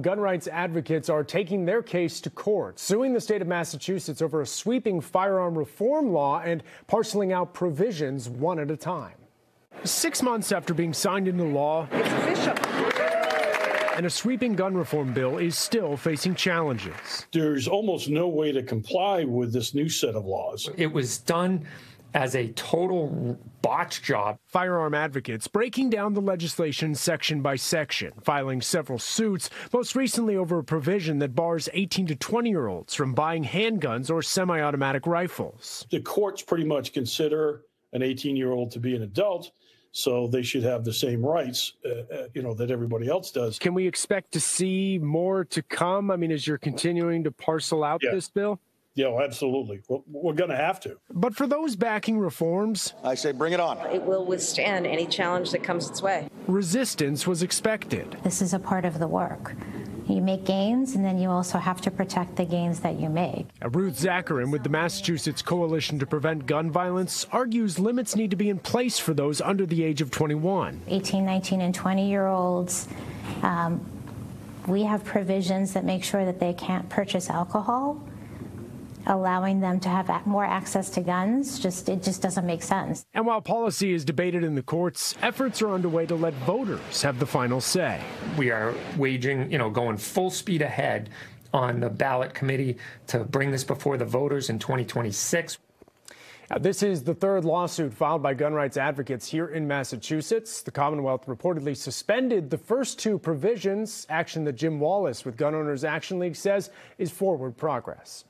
Gun rights advocates are taking their case to court, suing the state of Massachusetts over a sweeping firearm reform law and parceling out provisions one at a time. 6 months after being signed into law, it's official. And a sweeping gun reform bill is still facing challenges. There's almost no way to comply with this new set of laws. It was done as a total botch job. Firearm advocates breaking down the legislation section by section, filing several suits, most recently over a provision that bars 18 to 20-year-olds from buying handguns or semi-automatic rifles. The courts pretty much consider an 18-year-old to be an adult, so they should have the same rights, that everybody else does. Can we expect to see more to come? I mean, as you're continuing to parcel out this bill? Yeah, absolutely. We're going to have to. But for those backing reforms, I say bring it on. It will withstand any challenge that comes its way. Resistance was expected. This is a part of the work. You make gains, and then you also have to protect the gains that you make. Ruth Zacharin with the Massachusetts Coalition to Prevent Gun Violence argues limits need to be in place for those under the age of 21. 18, 19, and 20-year-olds, we have provisions that make sure that they can't purchase alcohol. Allowing them to have more access to guns, it just doesn't make sense. And while policy is debated in the courts, efforts are underway to let voters have the final say. We are waging, going full speed ahead on the ballot committee to bring this before the voters in 2026. This is the third lawsuit filed by gun rights advocates here in Massachusetts. The Commonwealth reportedly suspended the first two provisions, action that Jim Wallace with Gun Owners Action League says is forward progress.